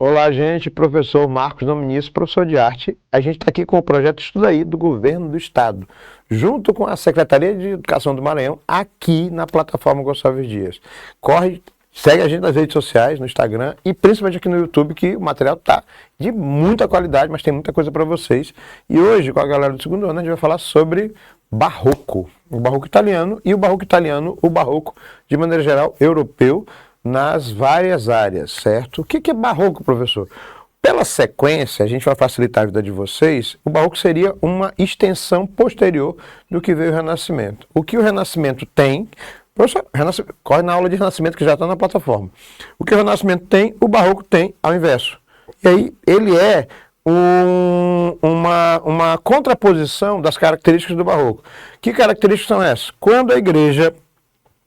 Olá, gente. Professor Marcos Dominici, professor de arte. A gente está aqui com o projeto Estudaí do Governo do Estado, junto com a Secretaria de Educação do Maranhão, aqui na plataforma Gonçalves Dias. Corre, segue a gente nas redes sociais, no Instagram e principalmente aqui no YouTube, que o material está de muita qualidade, mas tem muita coisa para vocês. E hoje, com a galera do segundo ano, a gente vai falar sobre barroco, o barroco italiano e o barroco, de maneira geral, europeu, nas várias áreas, certo? O que é barroco, professor? Pela sequência, a gente vai facilitar a vida de vocês, o barroco seria uma extensão posterior do que veio o Renascimento. O que o Renascimento tem, professor, corre na aula de Renascimento que já está na plataforma. O que o Renascimento tem, o barroco tem ao inverso. E aí ele é uma contraposição das características do barroco. Que características são essas? Quando a igreja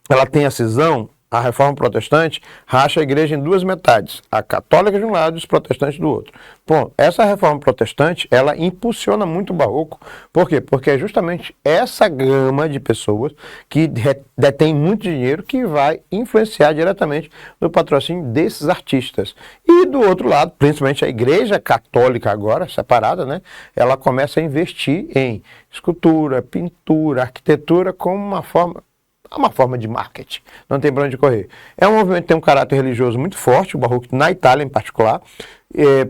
ela tem a cisão, a reforma protestante racha a igreja em duas metades, a católica de um lado e os protestantes do outro. Bom, essa reforma protestante, ela impulsiona muito o barroco. Por quê? Porque é justamente essa gama de pessoas que detém muito dinheiro que vai influenciar diretamente no patrocínio desses artistas. E do outro lado, principalmente a igreja católica agora, separada, né? Ela começa a investir em escultura, pintura, arquitetura como uma forma de marketing, não tem para onde correr. É um movimento que tem um caráter religioso muito forte, o barroco na Itália em particular,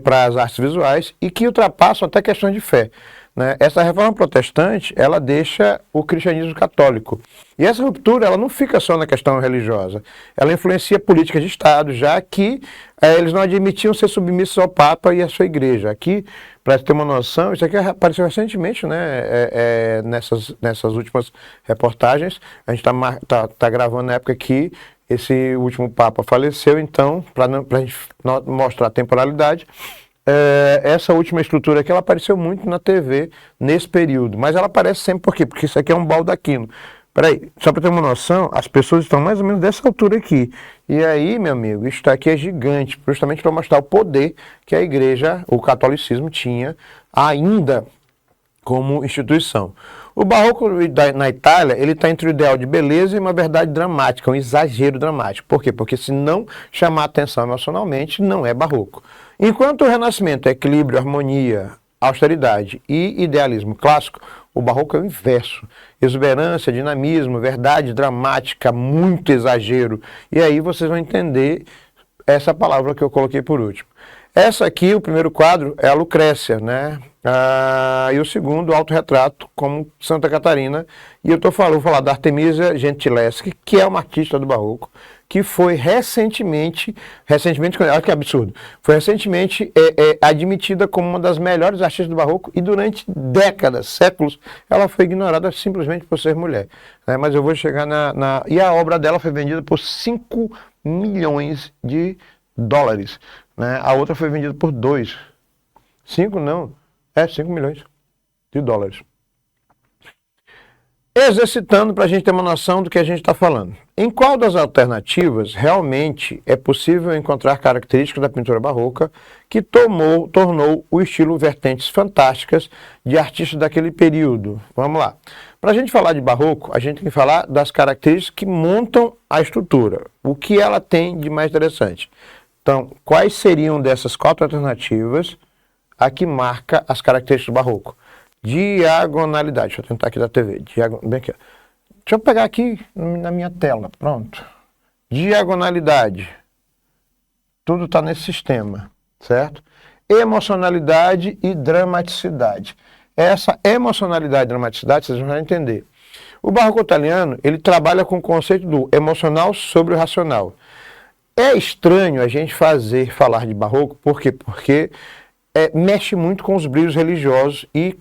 para as artes visuais, e que ultrapassam até questões de fé. Né? Essa reforma protestante, ela deixa o cristianismo católico. E essa ruptura, ela não fica só na questão religiosa, ela influencia políticas de Estado, já que eles não admitiam ser submissos ao Papa e à sua igreja. Aqui, para ter uma noção, isso aqui apareceu recentemente, né, nessas últimas reportagens. A gente tá gravando na época que esse último Papa faleceu, então, para a gente mostrar a temporalidade, essa última estrutura aqui, ela apareceu muito na TV nesse período, mas ela aparece sempre por quê? Porque isso aqui é um baldaquino. Peraí, só para ter uma noção, as pessoas estão mais ou menos dessa altura aqui. E aí, meu amigo, isso aqui é gigante, justamente para mostrar o poder que a igreja, o catolicismo, tinha ainda como instituição. O barroco na Itália, ele está entre o ideal de beleza e uma verdade dramática, um exagero dramático. Por quê? Porque se não chamar atenção emocionalmente, não é barroco. Enquanto o Renascimento é equilíbrio, harmonia, austeridade e idealismo clássico, o barroco é o inverso. Exuberância, dinamismo, verdade dramática, muito exagero. E aí vocês vão entender essa palavra que eu coloquei por último. Essa aqui, o primeiro quadro, é a Lucrécia, né? E o segundo, o autorretrato, como Santa Catarina. E eu vou falar da Artemisia Gentileschi, que é uma artista do barroco, que foi recentemente, olha que absurdo, foi recentemente admitida como uma das melhores artistas do barroco e durante décadas, séculos, ela foi ignorada simplesmente por ser mulher. Né? Mas eu vou chegar E a obra dela foi vendida por 5 milhões de dólares. Né? A outra foi vendida por 2. 5 não. 5 milhões de dólares. Exercitando para a gente ter uma noção do que a gente está falando. Em qual das alternativas realmente é possível encontrar características da pintura barroca que tornou o estilo vertentes fantásticas de artistas daquele período? Vamos lá. Para a gente falar de barroco, a gente tem que falar das características que montam a estrutura. O que ela tem de mais interessante. Então, quais seriam dessas 4 alternativas a que marca as características do barroco? Diagonalidade. Deixa eu tentar aqui da TV. Bem aqui, ó. Deixa eu pegar aqui na minha tela. Pronto. Diagonalidade. Tudo está nesse sistema, certo? Emocionalidade e dramaticidade. Essa emocionalidade e dramaticidade, vocês vão entender. O barroco italiano, ele trabalha com o conceito do emocional sobre o racional. É estranho a gente falar de barroco, por quê? Porque mexe muito com os brilhos religiosos e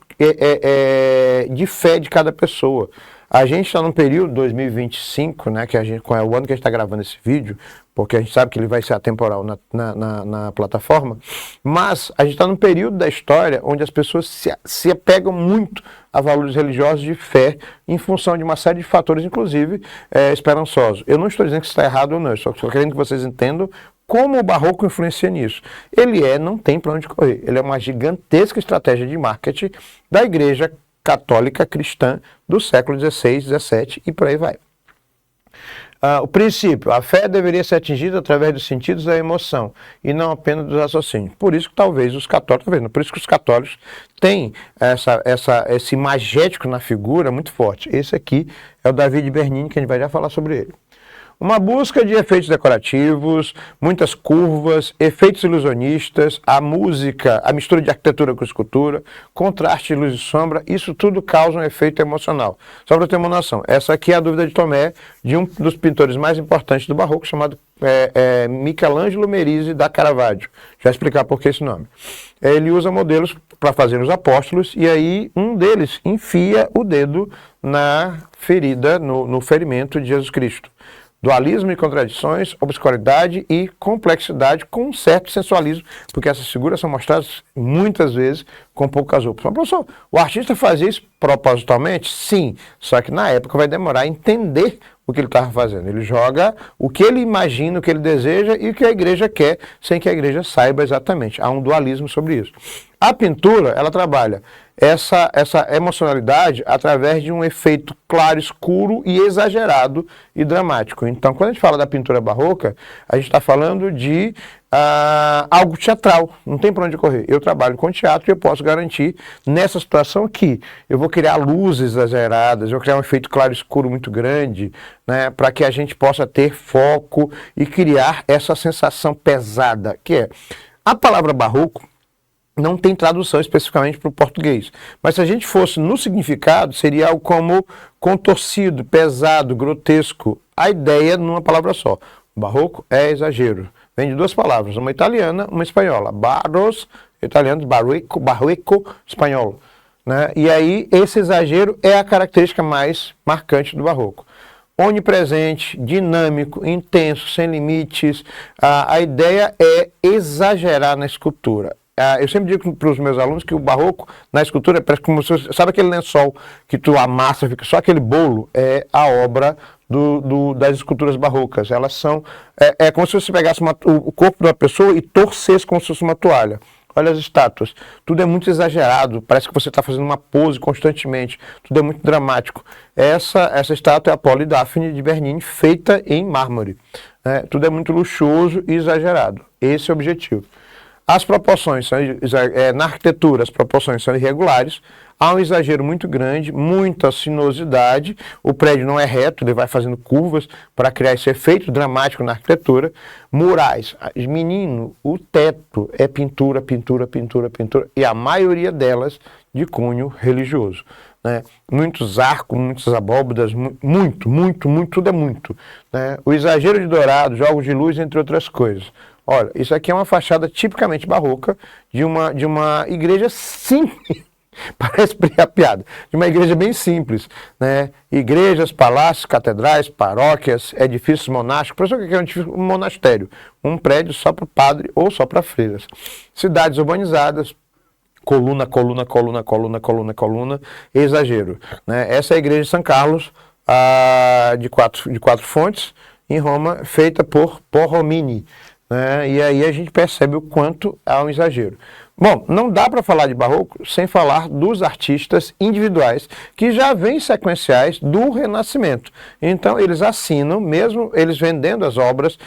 de fé de cada pessoa. A gente está num período 2025, né, que é o ano que a gente está gravando esse vídeo, porque a gente sabe que ele vai ser atemporal na plataforma, mas a gente está num período da história onde as pessoas se apegam muito a valores religiosos de fé em função de uma série de fatores, inclusive esperançosos. Eu não estou dizendo que isso está errado ou não, eu estou querendo que vocês entendam como o barroco influencia nisso. Não tem para onde correr. Ele é uma gigantesca estratégia de marketing da igreja católica cristã do século XVI, XVII e por aí vai. O princípio, a fé deveria ser atingida através dos sentidos da emoção e não apenas dos raciocínios. Por isso que talvez os católicos, por isso que os católicos têm esse imagético na figura muito forte. Esse aqui é o David Bernini, que a gente vai já falar sobre ele. Uma busca de efeitos decorativos, muitas curvas, efeitos ilusionistas, a música, a mistura de arquitetura com escultura, contraste, luz e sombra, isso tudo causa um efeito emocional. Só para ter uma noção, essa aqui é a dúvida de Tomé, de um dos pintores mais importantes do Barroco, chamado Michelangelo Merisi da Caravaggio. Já vou explicar por que esse nome. Ele usa modelos para fazer os apóstolos, e aí um deles enfia o dedo na ferida, no ferimento de Jesus Cristo. Dualismo e contradições, obscuridade e complexidade com um certo sensualismo, porque essas figuras são mostradas muitas vezes com poucas roupas. Mas, professor, o artista fazia isso propositalmente? Sim, só que na época vai demorar a entender o que ele estava fazendo. Ele joga o que ele imagina, o que ele deseja e o que a igreja quer, sem que a igreja saiba exatamente. Há um dualismo sobre isso. A pintura, ela trabalha essa emocionalidade através de um efeito claro, escuro e exagerado e dramático. Então, quando a gente fala da pintura barroca, a gente está falando de algo teatral, não tem para onde correr. Eu trabalho com teatro e eu posso garantir, nessa situação aqui, eu vou criar luzes exageradas, eu vou criar um efeito claro escuro muito grande, né, para que a gente possa ter foco e criar essa sensação pesada, que é a palavra barroco. Não tem tradução especificamente para o português. Mas se a gente fosse no significado, seria algo como contorcido, pesado, grotesco. A ideia numa palavra só. O barroco é exagero. Vem de duas palavras, uma italiana, uma espanhola. Barros, italiano, barroco, espanhol. Né? E aí, esse exagero é a característica mais marcante do barroco. Onipresente, dinâmico, intenso, sem limites. A ideia é exagerar na escultura. Eu sempre digo para os meus alunos que o barroco na escultura parece como se, sabe aquele lençol que tu amassa, fica só aquele bolo, é a obra das esculturas barrocas. Elas são, como se você pegasse o corpo de uma pessoa e torcesse como se fosse uma toalha. Olha as estátuas, tudo é muito exagerado, parece que você está fazendo uma pose constantemente, tudo é muito dramático. Essa estátua é a Apolo e Daphne de Bernini, feita em mármore. Tudo é muito luxuoso e exagerado, esse é o objetivo. As proporções são, na arquitetura, as proporções são irregulares, há um exagero muito grande, muita sinuosidade, o prédio não é reto, ele vai fazendo curvas para criar esse efeito dramático na arquitetura. Murais, menino, o teto é pintura, pintura, pintura, pintura, e a maioria delas de cunho religioso. Né? Muitos arcos, muitas abóbadas, muito, tudo é muito. Né? O exagero de dourado, jogos de luz, entre outras coisas. Olha, isso aqui é uma fachada tipicamente barroca de uma igreja simples, parece a piada, de uma igreja bem simples, né? Igrejas, palácios, catedrais, paróquias, edifícios monásticos. Professor, o que é um edifício? Um monastério, um prédio só para padre ou só para freiras. Cidades urbanizadas, coluna, coluna, coluna, coluna, coluna, coluna, exagero. Né? Essa é a igreja de São Carlos, de quatro fontes, em Roma, feita por Romini. E aí a gente percebe o quanto há um exagero. Bom, não dá para falar de barroco sem falar dos artistas individuais que já vêm sequenciais do Renascimento. Então eles assinam, mesmo eles vendendo as obras,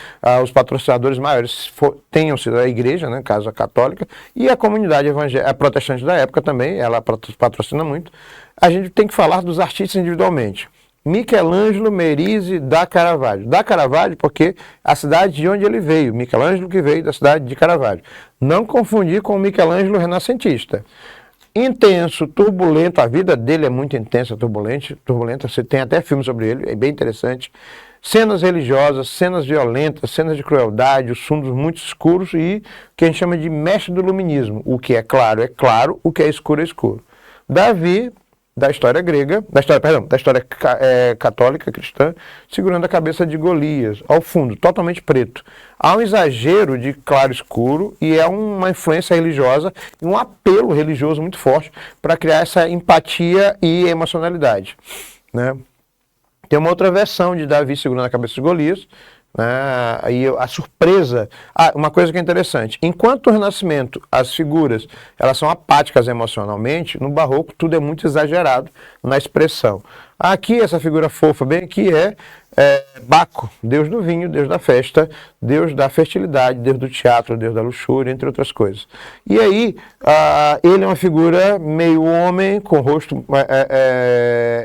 os patrocinadores maiores tenham sido a igreja, né, caso a católica, e a comunidade evangélica, a protestante da época também, ela patrocina muito. A gente tem que falar dos artistas individualmente. Michelangelo Merisi da Caravaggio. Da Caravaggio porque a cidade de onde ele veio. Michelangelo que veio da cidade de Caravaggio. Não confundir com o Michelangelo renascentista. Intenso, turbulento, a vida dele é muito intensa, turbulenta. Você tem até filme sobre ele, é bem interessante. Cenas religiosas, cenas violentas, cenas de crueldade, os fundos muito escuros e o que a gente chama de mestre do luminismo. O que é claro, o que é escuro. Davi, da história grega, da história católica cristã, segurando a cabeça de Golias, ao fundo, totalmente preto. Há um exagero de claro escuro e é uma influência religiosa e um apelo religioso muito forte para criar essa empatia e emocionalidade. Né? Tem uma outra versão de Davi segurando a cabeça de Golias, né? E a surpresa. Uma coisa que é interessante, enquanto o Renascimento, as figuras, elas são apáticas emocionalmente, no Barroco tudo é muito exagerado na expressão. Aqui, essa figura fofa bem aqui é Baco, deus do vinho, deus da festa, deus da fertilidade, deus do teatro, deus da luxúria, entre outras coisas. E aí, ele é uma figura meio homem, com rosto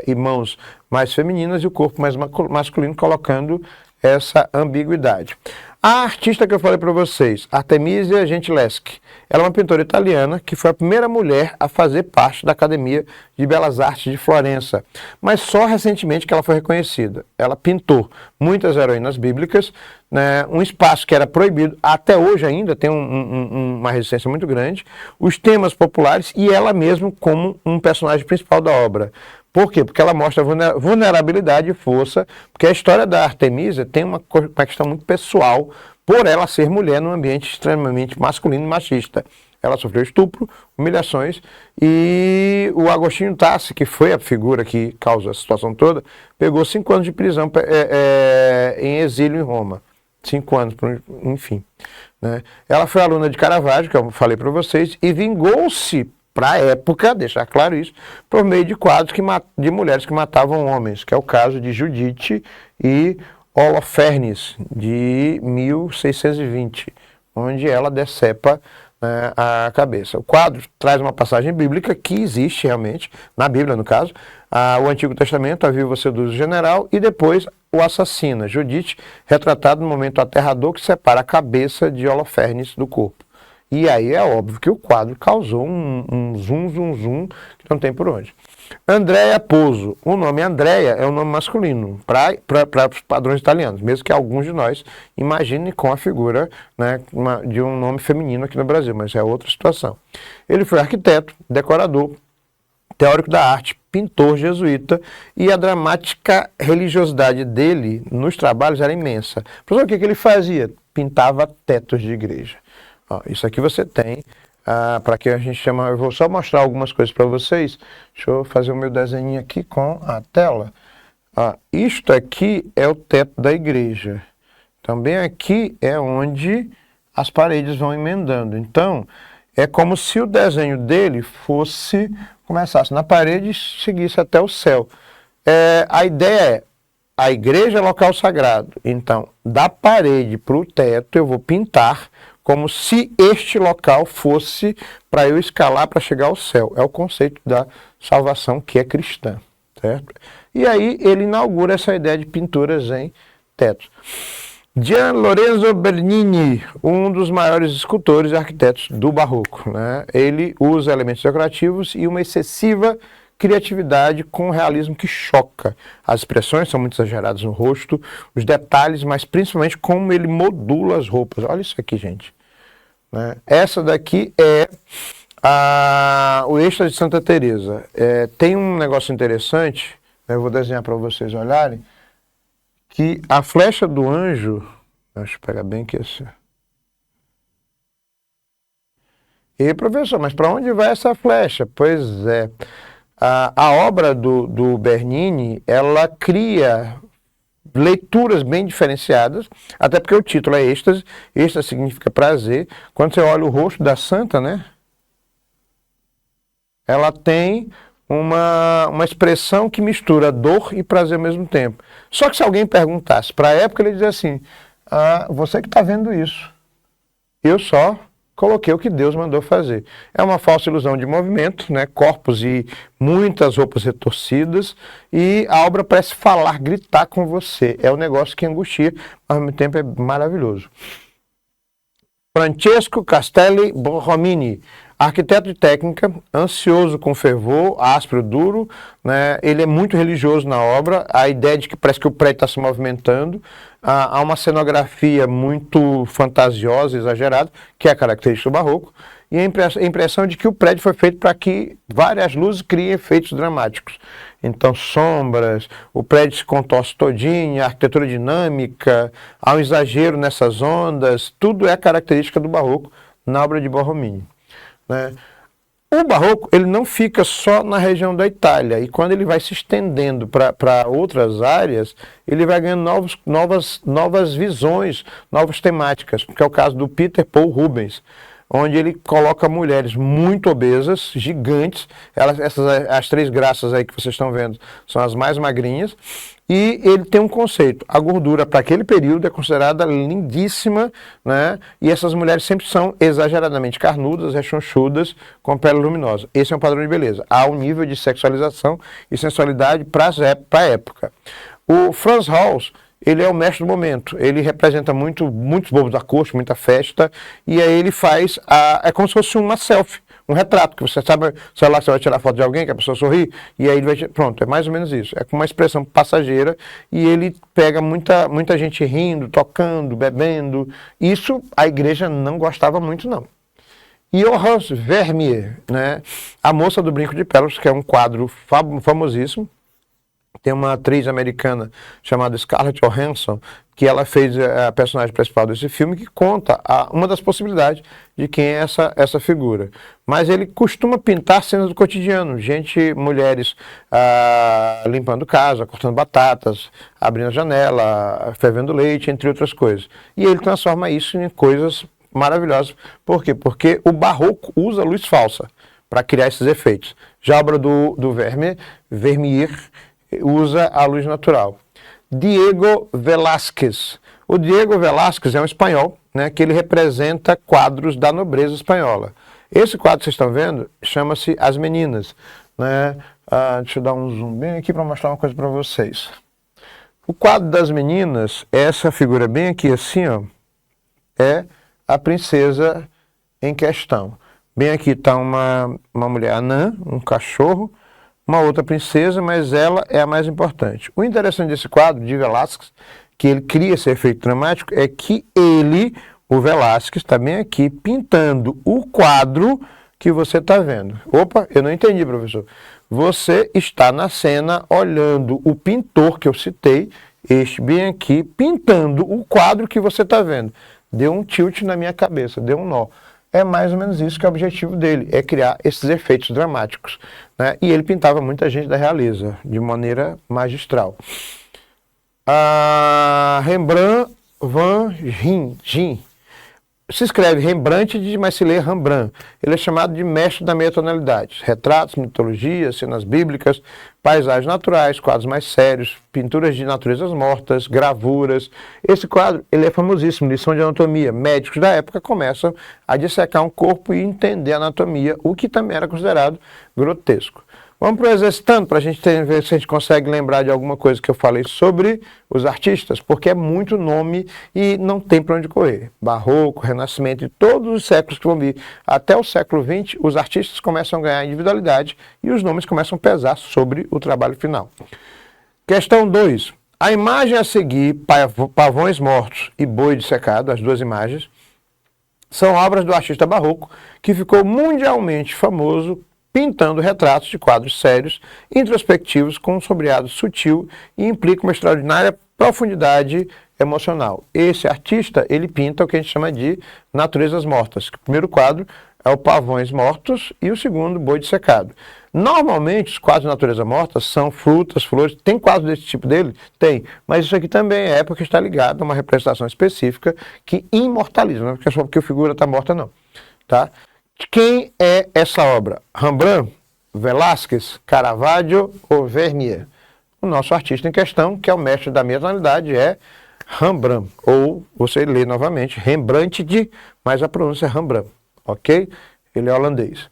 e mãos mais femininas e o corpo mais masculino, colocando essa ambiguidade. A artista que eu falei para vocês, Artemisia Gentileschi, ela é uma pintora italiana que foi a primeira mulher a fazer parte da Academia de Belas Artes de Florença, mas só recentemente que ela foi reconhecida. Ela pintou muitas heroínas bíblicas, né, um espaço que era proibido, até hoje ainda tem uma resistência muito grande, os temas populares e ela mesma como um personagem principal da obra. Por quê? Porque ela mostra vulnerabilidade e força, porque a história da Artemisia tem uma questão muito pessoal, por ela ser mulher num ambiente extremamente masculino e machista. Ela sofreu estupro, humilhações, e o Agostinho Tassi, que foi a figura que causa a situação toda, pegou 5 anos de prisão em exílio em Roma. 5 anos, enfim. Né? Ela foi aluna de Caravaggio, que eu falei para vocês, e vingou-se para a época, deixar claro isso, por meio de quadros de mulheres que matavam homens, que é o caso de Judite e Holofernes, de 1620, onde ela decepa, né, a cabeça. O quadro traz uma passagem bíblica que existe realmente, na Bíblia no caso, o Antigo Testamento, a viúva seduz o general e depois o assassina. Judite, retratado no momento aterrador que separa a cabeça de Holofernes do corpo. E aí é óbvio que o quadro causou um zoom, que não tem por onde. Andrea Pozzo. O nome Andrea é um nome masculino, para os padrões italianos, mesmo que alguns de nós imaginem com a figura, né, de um nome feminino aqui no Brasil, mas é outra situação. Ele foi arquiteto, decorador, teórico da arte, pintor jesuíta, e a dramática religiosidade dele nos trabalhos era imensa. Professor, o que ele fazia? Pintava tetos de igreja. Ó, isso aqui você tem, para que a gente chama, eu vou só mostrar algumas coisas para vocês. Deixa eu fazer o meu desenho aqui com a tela. Isto aqui é o teto da igreja. Também aqui é onde as paredes vão emendando. Então, é como se o desenho dele começasse na parede e seguisse até o céu. A ideia é, a igreja é local sagrado. Então, da parede para o teto eu vou pintar como se este local fosse para eu escalar para chegar ao céu. É o conceito da salvação que é cristã, certo? E aí ele inaugura essa ideia de pinturas em tetos. Gian Lorenzo Bernini, um dos maiores escultores e arquitetos do Barroco, né? Ele usa elementos decorativos e uma excessiva criatividade com um realismo que choca. As expressões são muito exageradas no rosto, os detalhes, mas principalmente como ele modula as roupas. Olha isso aqui, gente. Né? Essa daqui é o êxtase de Santa Teresa. Tem um negócio interessante, eu vou desenhar para vocês olharem, que a flecha do anjo, deixa eu pegar bem aqui assim. E professor, mas para onde vai essa flecha? Pois é, a obra do Bernini, ela cria leituras bem diferenciadas, até porque o título é êxtase, êxtase significa prazer. Quando você olha o rosto da santa, né, ela tem uma expressão que mistura dor e prazer ao mesmo tempo. Só que se alguém perguntasse, para a época ele dizia assim, você que está vendo isso, eu só coloquei o que Deus mandou fazer. É uma falsa ilusão de movimento, né? Corpos e muitas roupas retorcidas, e a obra parece falar, gritar com você. É um negócio que angustia, mas ao mesmo tempo é maravilhoso. Francesco Castelli Borromini, arquiteto de técnica, ansioso com fervor, áspero, duro, né? Ele é muito religioso na obra, a ideia de que parece que o prédio está se movimentando, há uma cenografia muito fantasiosa, exagerada, que é a característica do Barroco, e a impressão de que o prédio foi feito para que várias luzes criem efeitos dramáticos. Então, sombras, o prédio se contorce todinho, a arquitetura dinâmica, há um exagero nessas ondas, tudo é característica do Barroco na obra de Borromini. Né? O barroco, ele não fica só na região da Itália, e quando ele vai se estendendo para outras áreas, ele vai ganhando novas visões, novas temáticas, que é o caso do Peter Paul Rubens, onde ele coloca mulheres muito obesas, gigantes, as três graças aí que vocês estão vendo são as mais magrinhas, e ele tem um conceito, a gordura para aquele período é considerada lindíssima, né? E essas mulheres sempre são exageradamente carnudas, rechonchudas, com pele luminosa. Esse é um padrão de beleza. Há um nível de sexualização e sensualidade para a época. O Frans Hals, ele é o mestre do momento, ele representa muitos bobos da corte, muita festa, e aí ele faz, é como se fosse uma selfie, um retrato, que você sabe, sei lá, você vai tirar foto de alguém, que a pessoa sorri, e aí ele vai, pronto, é mais ou menos isso, é com uma expressão passageira, e ele pega muita gente rindo, tocando, bebendo, isso a igreja não gostava muito não. E Horace Vernier, né, A Moça do Brinco de Pérolas, que é um quadro famosíssimo. Tem uma atriz americana chamada Scarlett Johansson, que ela fez a personagem principal desse filme, que conta uma das possibilidades de quem é essa figura. Mas ele costuma pintar cenas do cotidiano, mulheres limpando casa, cortando batatas, abrindo a janela, fervendo leite, entre outras coisas. E ele transforma isso em coisas maravilhosas. Por quê? Porque o barroco usa luz falsa para criar esses efeitos. Já a obra do Vermeer usa a luz natural. Diego Velázquez. O Diego Velázquez é um espanhol, né, que ele representa quadros da nobreza espanhola. Esse quadro que vocês estão vendo chama-se As Meninas, né? Deixa eu dar um zoom bem aqui para mostrar uma coisa para vocês. O quadro das meninas, essa figura bem aqui assim, ó, é a princesa em questão. Bem aqui está uma mulher anã, um cachorro, uma outra princesa, mas ela é a mais importante. O interessante desse quadro de Velázquez, que ele cria esse efeito dramático, é que o Velázquez, está bem aqui, pintando o quadro que você está vendo. Opa, eu não entendi, professor. Você está na cena olhando o pintor que eu citei, este bem aqui, pintando o quadro que você está vendo. Deu um tilt na minha cabeça, deu um nó. É mais ou menos isso que é o objetivo dele, é criar esses efeitos dramáticos, né? E ele pintava muita gente da realeza, de maneira magistral. Rembrandt van Gogh. Se escreve Rembrandt, mas se lê Rembrandt. Ele é chamado de mestre da meia tonalidade. Retratos, mitologias, cenas bíblicas, paisagens naturais, quadros mais sérios, pinturas de naturezas mortas, gravuras. Esse quadro ele é famosíssimo, lição de anatomia. Médicos da época começam a dissecar um corpo e entender a anatomia, o que também era considerado grotesco. Vamos para o exercitando, para a gente ver se a gente consegue lembrar de alguma coisa que eu falei sobre os artistas, porque é muito nome e não tem para onde correr. Barroco, Renascimento e todos os séculos que vão vir até o século XX, os artistas começam a ganhar individualidade e os nomes começam a pesar sobre o trabalho final. Questão 2. A imagem a seguir, Pavões Mortos e Boi Dissecado, as duas imagens, são obras do artista barroco que ficou mundialmente famoso pintando retratos de quadros sérios, introspectivos, com um sombreado sutil e implica uma extraordinária profundidade emocional. Esse artista, ele pinta o que a gente chama de naturezas mortas. O primeiro quadro é o Pavões Mortos e o segundo, Boi Dissecado. Normalmente, os quadros de natureza morta são frutas, flores. Tem quadros desse tipo dele? Tem. Mas isso aqui também é porque está ligado a uma representação específica que imortaliza. Não é só porque a figura está morta, não. Tá? Quem é essa obra? Rembrandt, Velázquez, Caravaggio ou Vermeer? O nosso artista em questão, que é o mestre da meia tonalidade, é Rembrandt. Ou você lê novamente, Rembrandt, mas a pronúncia é Rembrandt. Ok? Ele é holandês.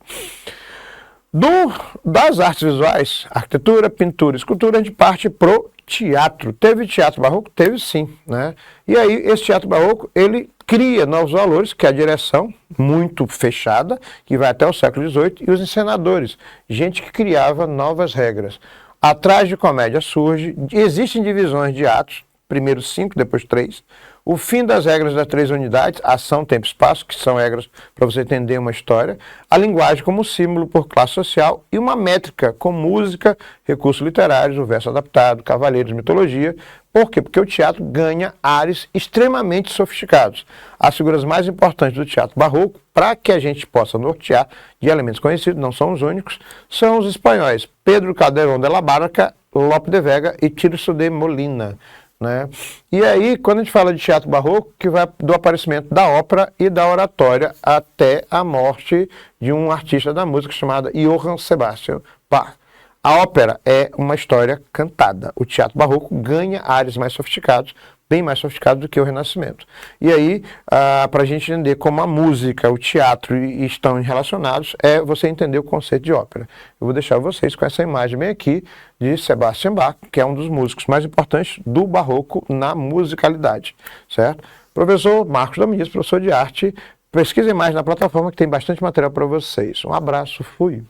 Das artes visuais, arquitetura, pintura, escultura, a gente parte pro teatro. Teve teatro barroco? Teve sim, né? E aí, esse teatro barroco, ele cria novos valores, que é a direção, muito fechada, que vai até o século XVIII, e os encenadores, gente que criava novas regras. A tragicomédia surge, existem divisões de atos, primeiro 5, depois 3. O fim das regras das 3 unidades, ação, tempo e espaço, que são regras para você entender uma história, a linguagem como símbolo por classe social e uma métrica com música, recursos literários, o verso adaptado, cavaleiros, mitologia. Por quê? Porque o teatro ganha ares extremamente sofisticados. As figuras mais importantes do teatro barroco, para que a gente possa nortear de elementos conhecidos, não são os únicos, são os espanhóis Pedro Calderón de la Barca, Lope de Vega e Tirso de Molina. Né? E aí, quando a gente fala de teatro barroco, que vai do aparecimento da ópera e da oratória até a morte de um artista da música chamado Johann Sebastian Bach. A ópera é uma história cantada. O teatro barroco ganha áreas mais sofisticados, bem mais sofisticados do que o Renascimento. E aí, para a gente entender como a música, o teatro estão relacionados, é você entender o conceito de ópera. Eu vou deixar vocês com essa imagem bem aqui de Sebastian Bach, que é um dos músicos mais importantes do barroco na musicalidade, certo? Professor Marcos Domingues, professor de arte, pesquisem mais na plataforma que tem bastante material para vocês. Um abraço, fui!